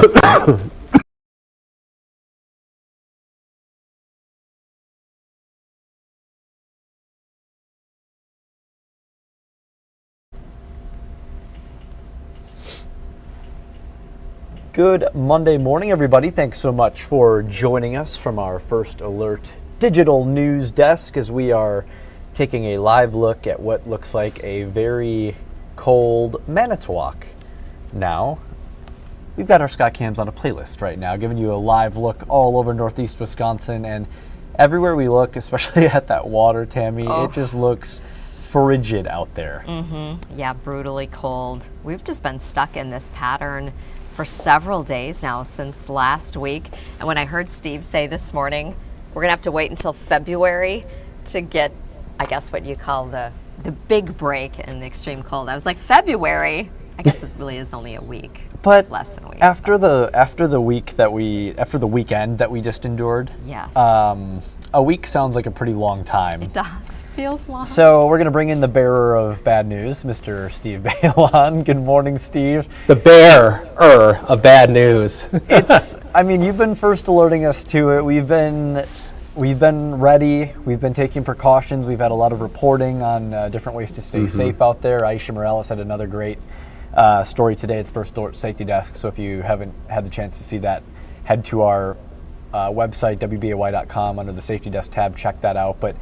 Good Monday morning, everybody. Thanks so much for joining us from our First Alert digital news desk as we are taking a live look at what looks like a very cold Manitowoc. Now, we've got our sky cams on a playlist right now, giving you a live look all over northeast Wisconsin, and everywhere we look, especially at that water, Tammy, it just looks frigid out there. Yeah, brutally cold. We've just been stuck in this pattern for several days now since last week. And when I heard Steve say this morning, we're gonna have to wait until February to get, I guess what you call the big break in the extreme cold. I was like, February? I guess it really is only a week, but less than a week. After the weekend that we just endured, yes, a week sounds like a pretty long time. It does. Feels long. So we're going to bring in the bearer of bad news, Mr. Steve Beylon. Good morning, Steve. The bearer of bad news. You've been first alerting us to it. We've been ready. We've been taking precautions. We've had a lot of reporting on different ways to stay safe out there. Aisha Morales had another great story today at the First Alert Safety Desk. So if you haven't had the chance to see that, head to our website, WBAY.com, under the Safety Desk tab. Check that out. But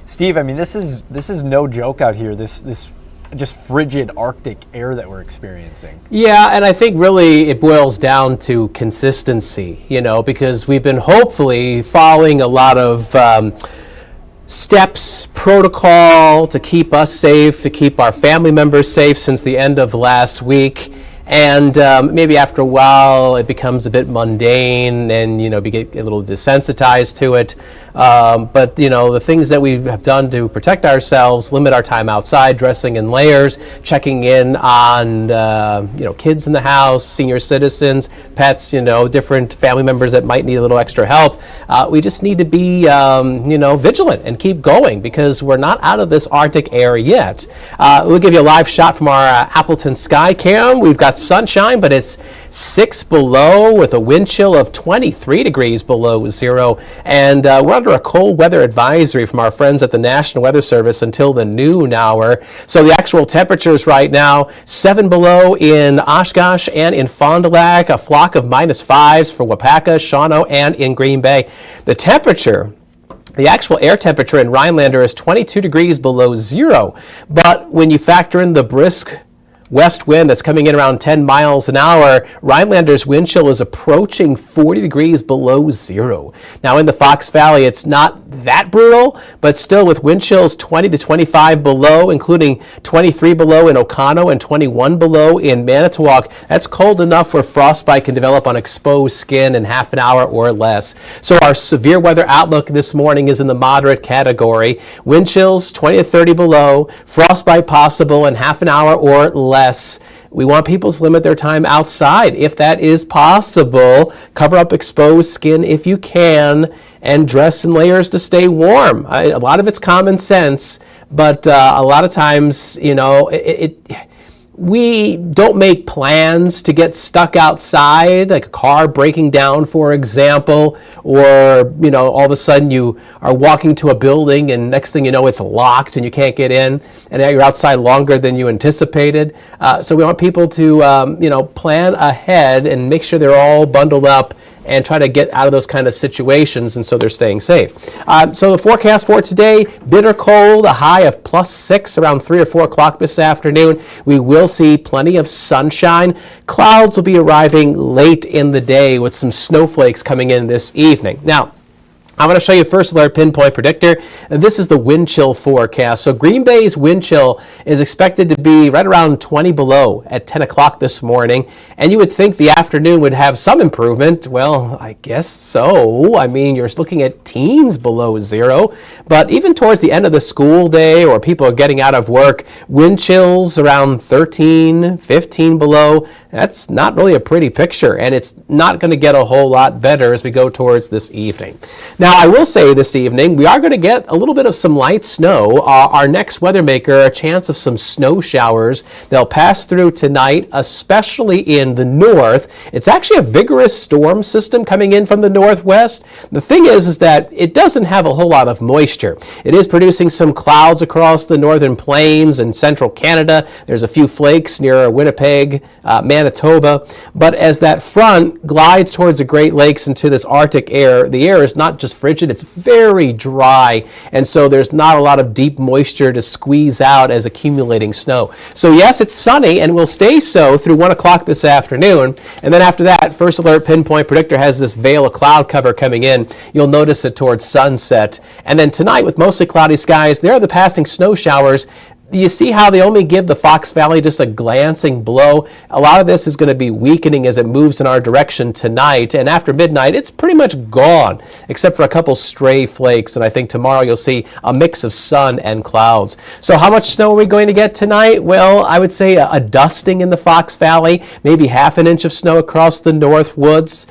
Steve, this is no joke out here. This just frigid Arctic air that we're experiencing. Yeah, and I think really it boils down to consistency, because we've been hopefully following a lot of steps, protocol to keep us safe, to keep our family members safe since the end of last week. And maybe after a while it becomes a bit mundane and, we get a little desensitized to it. But the things that we have done to protect ourselves, limit our time outside, dressing in layers, checking in on, kids in the house, senior citizens, pets, different family members that might need a little extra help. We just need to be, vigilant and keep going because we're not out of this Arctic air yet. We'll give you a live shot from our Appleton Sky Cam. We've got sunshine, but it's 6 below with a wind chill of 23 degrees below zero. And we're under a cold weather advisory from our friends at the National Weather Service until the noon hour. So the actual temperatures right now, 7 below in Oshkosh and in Fond du Lac, a flock of -5s for Wapaka, Shawano, and in Green Bay. The actual air temperature in Rhinelander is 22 degrees below zero. But when you factor in the brisk west wind that's coming in around 10 miles an hour, Rhinelander's wind chill is approaching 40 degrees below zero. Now in the Fox Valley, it's not that brutal, but still with wind chills 20 to 25 below, including 23 below in Oconto and 21 below in Manitowoc. That's cold enough where frostbite can develop on exposed skin in half an hour or less. So our severe weather outlook this morning is in the moderate category. Wind chills 20 to 30 below, frostbite possible in half an hour or less. We want people to limit their time outside if that is possible. Cover up exposed skin if you can, and dress in layers to stay warm. A lot of it's common sense, but a lot of times, we don't make plans to get stuck outside, like a car breaking down, for example, or, all of a sudden you are walking to a building and next thing you know, it's locked and you can't get in, and now you're outside longer than you anticipated. So we want people to, plan ahead and make sure they're all bundled up and try to get out of those kind of situations, and so they're staying safe. So the forecast for today, bitter cold, a high of +6 around 3 or 4 o'clock this afternoon. We will see plenty of sunshine. Clouds will be arriving late in the day with some snowflakes coming in this evening. Now, I'm going to show you First Alert Pinpoint Predictor. And this is the wind chill forecast. So Green Bay's wind chill is expected to be right around 20 below at 10 o'clock this morning. And you would think the afternoon would have some improvement. Well, I guess so. You're looking at teens below zero. But even towards the end of the school day or people are getting out of work, wind chills around 13, 15 below. That's not really a pretty picture. And it's not going to get a whole lot better as we go towards this evening. Now, I will say this evening, we are going to get a little bit of some light snow. Our next weather maker, a chance of some snow showers. They'll pass through tonight, especially in the north. It's actually a vigorous storm system coming in from the northwest. The thing is that it doesn't have a whole lot of moisture. It is producing some clouds across the northern plains and central Canada. There's a few flakes near Winnipeg, Manitoba. But as that front glides towards the Great Lakes into this Arctic air, the air is not just frigid, it's very dry. And so there's not a lot of deep moisture to squeeze out as accumulating snow. So yes, it's sunny and will stay so through 1 o'clock this afternoon. And then after that, First Alert Pinpoint Predictor has this veil of cloud cover coming in. You'll notice it towards sunset. And then tonight, with mostly cloudy skies, there are the passing snow showers. You see how they only give the Fox Valley just a glancing blow? A lot of this is going to be weakening as it moves in our direction tonight. And after midnight, it's pretty much gone, except for a couple stray flakes. And I think tomorrow you'll see a mix of sun and clouds. So how much snow are we going to get tonight? Well, I would say a dusting in the Fox Valley, maybe half an inch of snow across the north woods.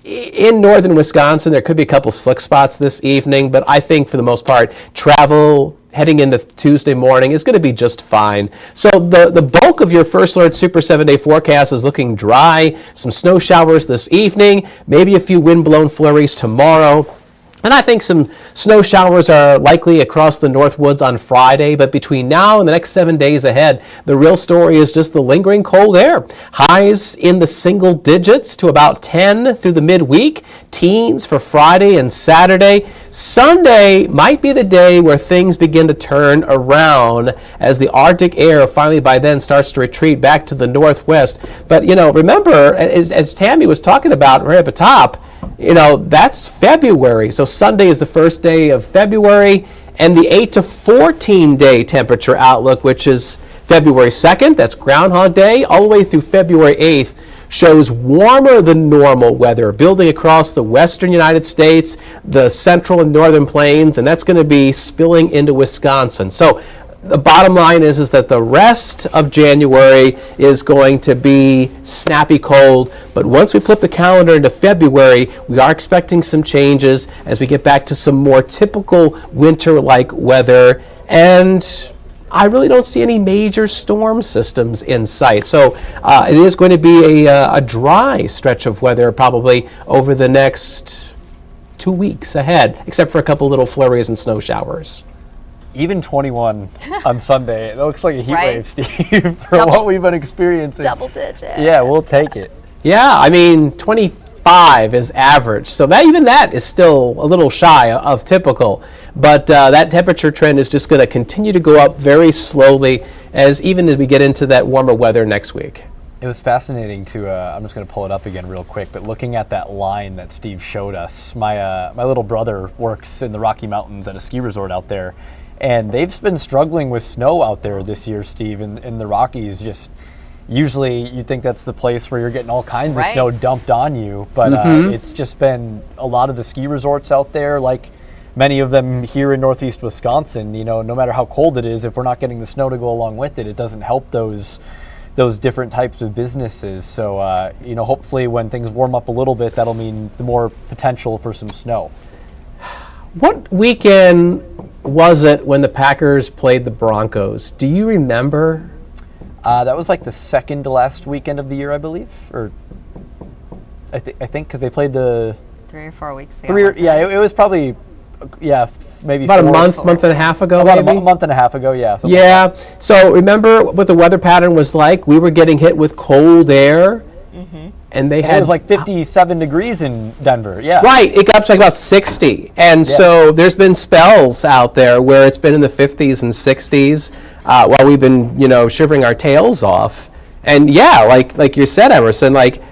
In northern Wisconsin, there could be a couple slick spots this evening, but I think for the most part, travel heading into Tuesday morning is going to be just fine. So the bulk of your First Alert Super 7-day forecast is looking dry. Some snow showers this evening, maybe a few wind-blown flurries tomorrow. And I think some snow showers are likely across the North Woods on Friday, but between now and the next 7 days ahead, the real story is just the lingering cold air. Highs in the single digits to about 10 through the midweek, teens for Friday and Saturday. Sunday might be the day where things begin to turn around as the Arctic air finally by then starts to retreat back to the northwest. But, remember, as Tammy was talking about right at the top, that's February. So Sunday is the first day of February, and the 8 to 14 day temperature outlook, which is February 2nd, that's Groundhog Day, all the way through February 8th, shows warmer than normal weather building across the western United States, the central and northern plains, and that's going to be spilling into Wisconsin. So the bottom line is that the rest of January is going to be snappy cold, but once we flip the calendar into February, we are expecting some changes as we get back to some more typical winter-like weather, and I really don't see any major storm systems in sight. So it is going to be a dry stretch of weather probably over the next 2 weeks ahead, except for a couple little flurries and snow showers. Even 21 on Sunday, it looks like a heat Right. wave, Steve, for what we've been experiencing. Double digits. Yeah, we'll take it. Yeah, 25 is average. So that is still a little shy of typical. But that temperature trend is just going to continue to go up very slowly even as we get into that warmer weather next week. It was fascinating to, I'm just going to pull it up again real quick, but looking at that line that Steve showed us, my little brother works in the Rocky Mountains at a ski resort out there, and they've been struggling with snow out there this year, Steve, in the Rockies. Just usually you think that's the place where you're getting all kinds of Right. snow dumped on you, but it's just been a lot of the ski resorts out there, like many of them here in northeast Wisconsin, no matter how cold it is, if we're not getting the snow to go along with it, it doesn't help those different types of businesses. So, hopefully when things warm up a little bit, that'll mean the more potential for some snow. What weekend was it when the Packers played the Broncos? Do you remember? That was like the second to last weekend of the year, I believe, or I think because they played the 3 or 4 weeks ago. it was probably maybe About four, a month and a half ago, about maybe? a month and a half ago, yeah. something Yeah. So remember what the weather pattern was like? We were getting hit with cold air, and they like that. had It was like 57 degrees in Denver, yeah. right. It got up to like about 60, and so there's been spells out there where it's been in the 50s and 60s while we've been shivering our tails off. And like you said, Emerson, like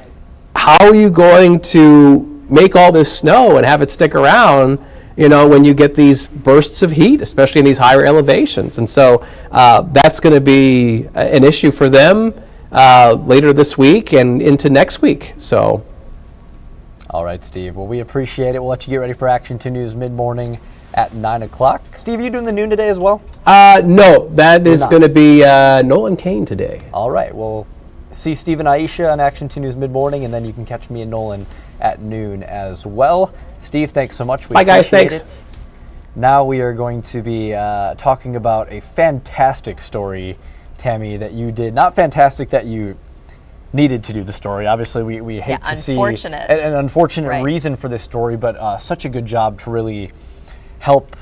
how are you going to make all this snow and have it stick around? When you get these bursts of heat, especially in these higher elevations. And so that's going to be an issue for them later this week and into next week. So, All right, Steve. Well, we appreciate it. We'll let you get ready for Action 2 News mid-morning at 9 o'clock. Steve, you doing the noon today as well? no, that is not. going to be Nolan Kane today. All right. Well, see Steve and Aisha on Action 2 News mid-morning, and then you can catch me and Nolan at noon as well. Steve, thanks so much. Bye, guys. Thanks. It. Now we are going to be talking about a fantastic story, Tammy, that you did. Not fantastic that you needed to do the story. Obviously, we hate to see an unfortunate reason for this story, but such a good job to really help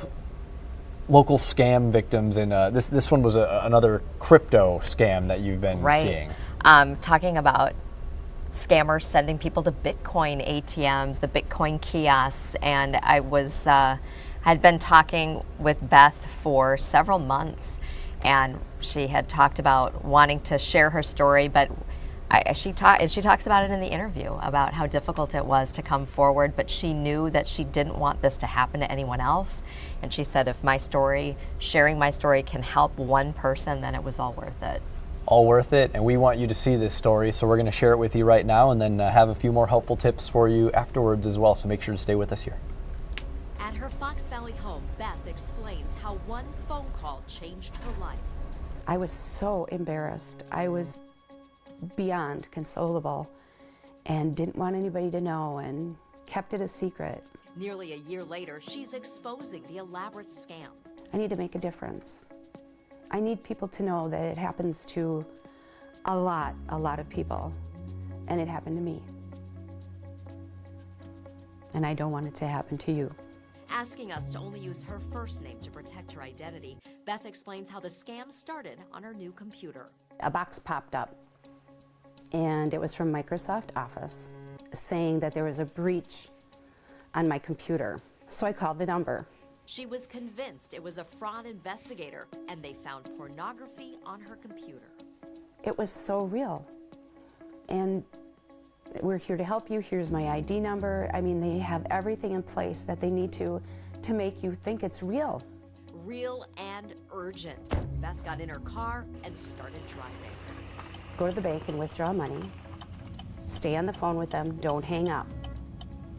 local scam victims. And this one was another crypto scam that you've been seeing. Talking about scammers sending people to Bitcoin ATMs, the Bitcoin kiosks, and I was had been talking with Beth for several months, and she had talked about wanting to share her story, but she talks about it in the interview about how difficult it was to come forward, but she knew that she didn't want this to happen to anyone else. And she said, if sharing my story can help one person, then it was all worth it. All worth it, and we want you to see this story, so we're going to share it with you right now and then have a few more helpful tips for you afterwards as well, so make sure to stay with us here. At her Fox Valley home, Beth explains how one phone call changed her life. I was so embarrassed. I was beyond consolable and didn't want anybody to know and kept it a secret. Nearly a year later, she's exposing the elaborate scam. I need to make a difference. I need people to know that it happens to a lot of people, and it happened to me. And I don't want it to happen to you. Asking us to only use her first name to protect her identity, Beth explains how the scam started on her new computer. A box popped up, and it was from Microsoft Office saying that there was a breach on my computer. So I called the number. She was convinced it was a fraud investigator, and they found pornography on her computer. It was so real. And we're here to help you. Here's my ID number. I mean, they have everything in place that they need to make you think it's real. Real and urgent. Beth got in her car and started driving. Go to the bank and withdraw money. Stay on the phone with them. Don't hang up.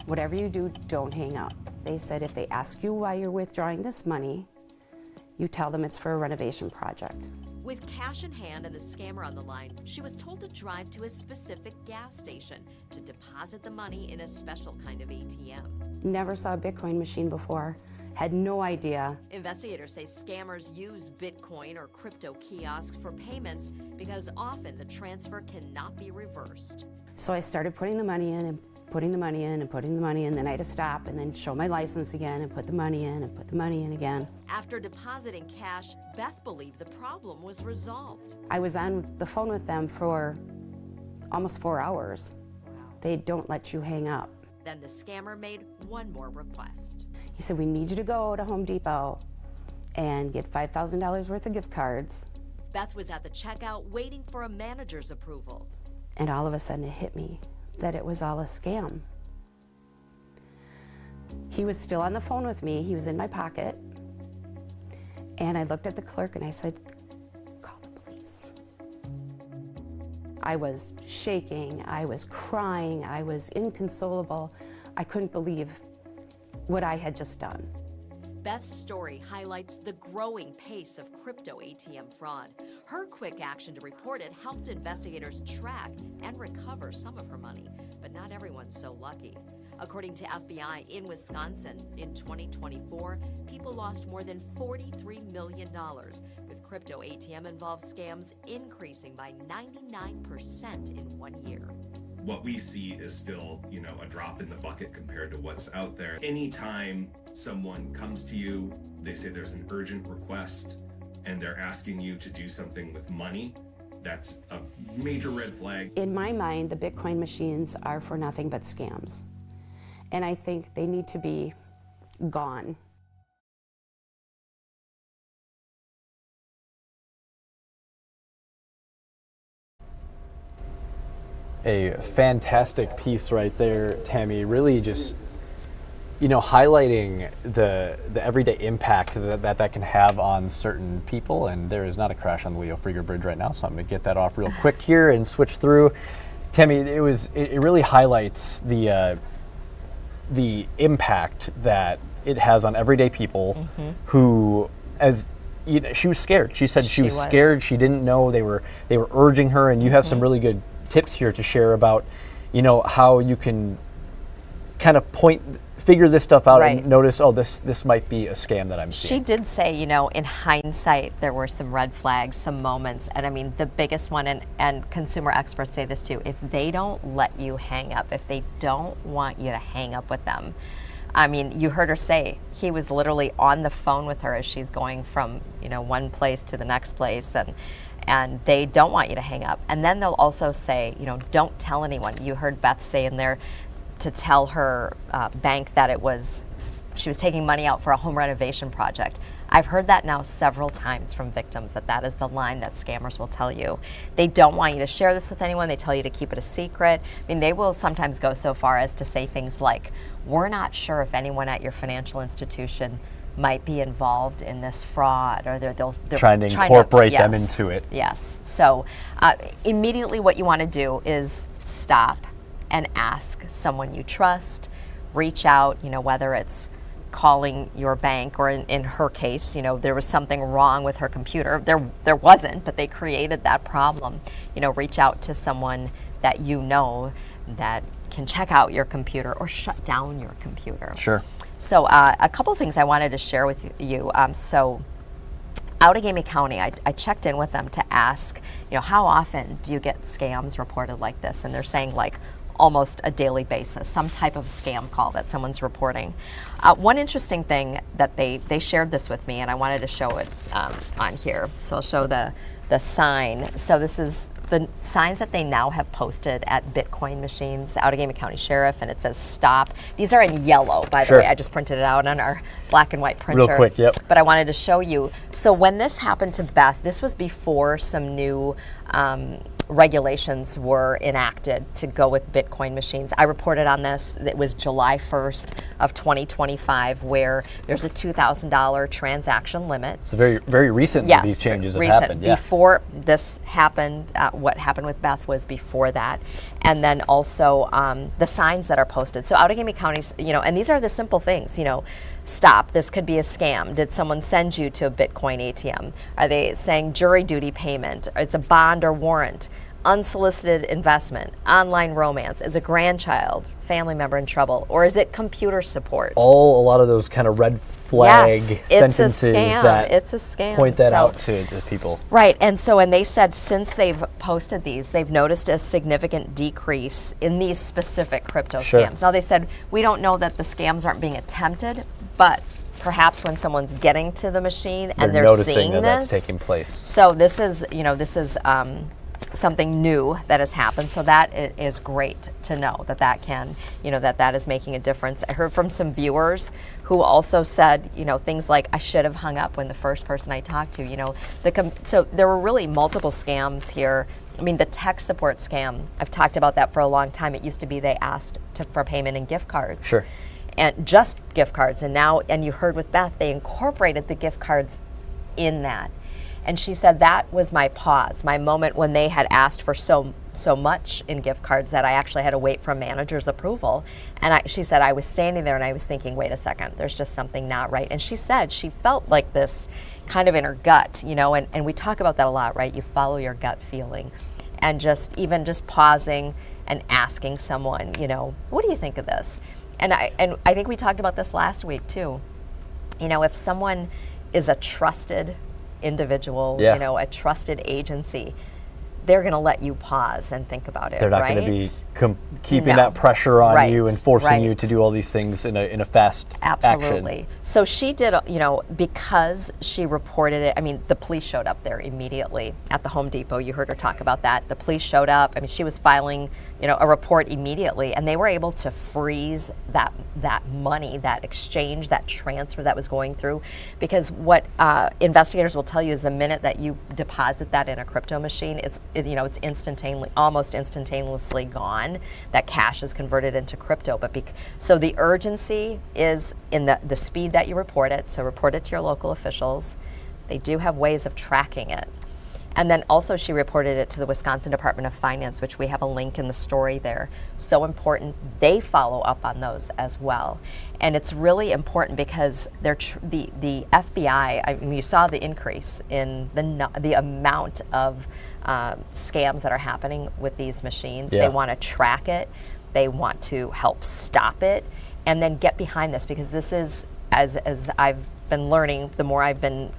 Whatever you do, don't hang up. They said if they ask you why you're withdrawing this money, you tell them it's for a renovation project. With cash in hand and the scammer on the line, she was told to drive to a specific gas station to deposit the money in a special kind of ATM. Never saw a Bitcoin machine before. Had no idea. Investigators say scammers use Bitcoin or crypto kiosks for payments because often the transfer cannot be reversed. So I started putting the money in and putting the money in and putting the money in. Then I had to stop and then show my license again and put the money in and put the money in again. After depositing cash, Beth believed the problem was resolved. I was on the phone with them for almost 4 hours. Wow. They don't let you hang up. Then the scammer made one more request. He said, we need you to go to Home Depot and get $5,000 worth of gift cards. Beth was at the checkout waiting for a manager's approval. And all of a sudden it hit me that it was all a scam. He was still on the phone with me. He was in my pocket. And I looked at the clerk and I said, call the police. I was shaking. I was crying. I was inconsolable. I couldn't believe what I had just done. Beth's story highlights the growing pace of crypto ATM fraud. Her quick action to report it helped investigators track and recover some of her money, but not everyone's so lucky. According to FBI in Wisconsin, in 2024, people lost more than $43 million, with crypto ATM-involved scams increasing by 99% in 1 year. What we see is still, a drop in the bucket compared to what's out there. Anytime someone comes to you, they say there's an urgent request and they're asking you to do something with money, that's a major red flag. In my mind, the Bitcoin machines are for nothing but scams. And I think they need to be gone. A fantastic piece right there, Tammy. Really just, highlighting the everyday impact that can have on certain people. And there is not a crash on the Leo Frieger Bridge right now, so I'm going to get that off real quick here and switch through. Tammy, it really highlights the impact that it has on everyday people who, as she was scared. She said she was was. scared. She didn't know. They were urging her, and you have some really good tips here to share about, how you can kind of figure this stuff out Right. and notice, this might be a scam that I'm seeing. She did say, in hindsight, there were some red flags, some moments. And I mean, the biggest one, and consumer experts say this too, if they don't let you hang up, if they don't want you to hang up with them. I mean, you heard her say he was literally on the phone with her as she's going from, one place to the next place. And they don't want you to hang up. And then they'll also say, don't tell anyone. You heard Beth say in there to tell her bank that she was taking money out for a home renovation project. I've heard that now several times from victims, that is the line that scammers will tell you. They don't want you to share this with anyone. They tell you to keep it a secret. I mean, they will sometimes go so far as to say things like, we're not sure if anyone at your financial institution might be involved in this fraud, or they're trying to incorporate them yes, into it. Yes. So immediately what you want to do is stop and ask someone you trust, reach out, whether it's calling your bank, or in her case, there was something wrong with her computer. There wasn't, but they created that problem. Reach out to someone that that can check out your computer or shut down your computer. Sure. So a couple things I wanted to share with you. So Outagamie County, I checked in with them to ask, how often do you get scams reported like this? And they're saying almost a daily basis, some type of scam call that someone's reporting. One interesting thing that they shared this with me, and I wanted to show it on here. So I'll show the sign. So this is the signs that they now have posted at Bitcoin machines, Outagamie County Sheriff, and it says stop. These are in yellow, by the Sure. way. I just printed it out on our black and white printer. Real quick, yep. But I wanted to show you. So when this happened to Beth, this was before some new regulations were enacted to go with Bitcoin machines. I reported on this. It was July 1st of 2025, where there's a $2,000 transaction limit. So very, very recent that these changes have happened. Yeah. Before this happened, what happened with Beth was before that. And then also the signs that are posted. So Outagamie County, and these are the simple things, stop, this could be a scam. Did someone send you to a Bitcoin ATM? Are they saying jury duty payment? It's a bond or warrant. Unsolicited investment, online romance, is a grandchild, family member in trouble, or is it computer support? A lot of those kind of red flag sentences It's a scam. point that out to the people. Right, and they said since they've posted these, they've noticed a significant decrease in these specific crypto Sure. scams. Now they said, we don't know that the scams aren't being attempted, but perhaps when someone's getting to the machine and they're noticing seeing that's this. taking place. So this is something new that has happened. So that is great to know that can, that is making a difference. I heard from some viewers who also said, things like, I should have hung up when the first person I talked to, so there were really multiple scams here. I mean, the tech support scam, I've talked about that for a long time. It used to be they asked for payment in gift cards. Sure. And just gift cards. And now, and you heard with Beth, they incorporated the gift cards in that. And she said that was my pause, my moment when they had asked for so much in gift cards that I actually had to wait for manager's approval. And she said I was standing there and I was thinking, wait a second, there's just something not right. And she said she felt like this kind of in her gut, and we talk about that a lot, right? You follow your gut feeling. And just pausing and asking someone, what do you think of this? And I think we talked about this last week too. If someone is a trusted individual, a trusted agency, they're going to let you pause and think about it. They're not going to be keeping that pressure on you and forcing you to do all these things in a fast Absolutely. action. So she did, because she reported it, I mean, the police showed up there immediately at the Home Depot. You heard her talk about that. The police showed up. I mean, she was filing, a report immediately, and they were able to freeze that money, that exchange, that transfer that was going through. Because what investigators will tell you is the minute that you deposit that in a crypto machine, it's almost instantaneously gone. That cash is converted into crypto. So the urgency is in the speed that you report it. So report it to your local officials. They do have ways of tracking it. And then also she reported it to the Wisconsin Department of Finance, which we have a link in the story there. So important. They follow up on those as well. And it's really important because the FBI, I mean, you saw the increase in the amount of scams that are happening with these machines. Yeah. They want to track it. They want to help stop it and then get behind this, because this is, as I've been learning, the more I've been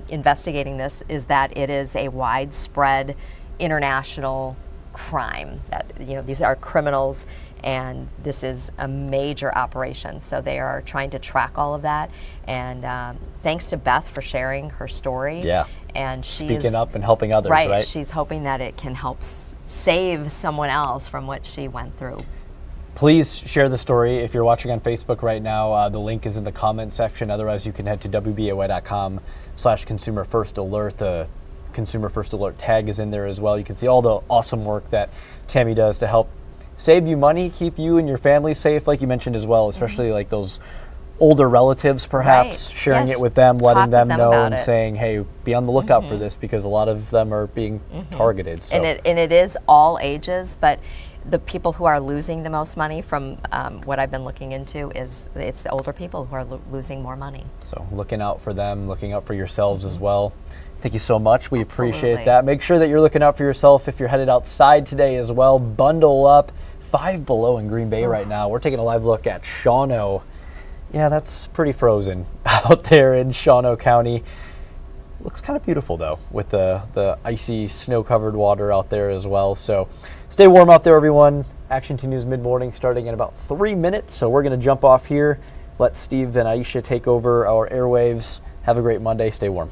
investigating this, is that it is a widespread international crime. That, you know, these are criminals, and this is a major operation. So they are trying to track all of that. And thanks to Beth for sharing her story. Yeah. And she's speaking up and helping others, right? She's hoping that it can help save someone else from what she went through. Please share the story. If you're watching on Facebook right now, the link is in the comment section. Otherwise, you can head to WBAY.com/Consumer First Alert. The Consumer First Alert tag is in there as well. You can see all the awesome work that Tammy does to help save you money, keep you and your family safe, like you mentioned as well, especially like those older relatives, perhaps, sharing it with them, letting them know and saying, hey, be on the lookout for this, because a lot of them are being targeted. So. And it is all ages, but the people who are losing the most money from what I've been looking into it's the older people who are losing more money. So looking out for them, looking out for yourselves as well. Thank you so much. We appreciate Absolutely. that. Make sure that you're looking out for yourself if you're headed outside today as well. Bundle up. 5 below in Green Bay right now. We're taking a live look at Shawano. Yeah, that's pretty frozen out there in Shawano County. Looks kind of beautiful though, with the icy snow-covered water out there as well. So stay warm out there, everyone. Action T News mid-morning starting in about 3 minutes. So we're going to jump off here, let Steve and Aisha take over our airwaves. Have a great Monday. Stay warm.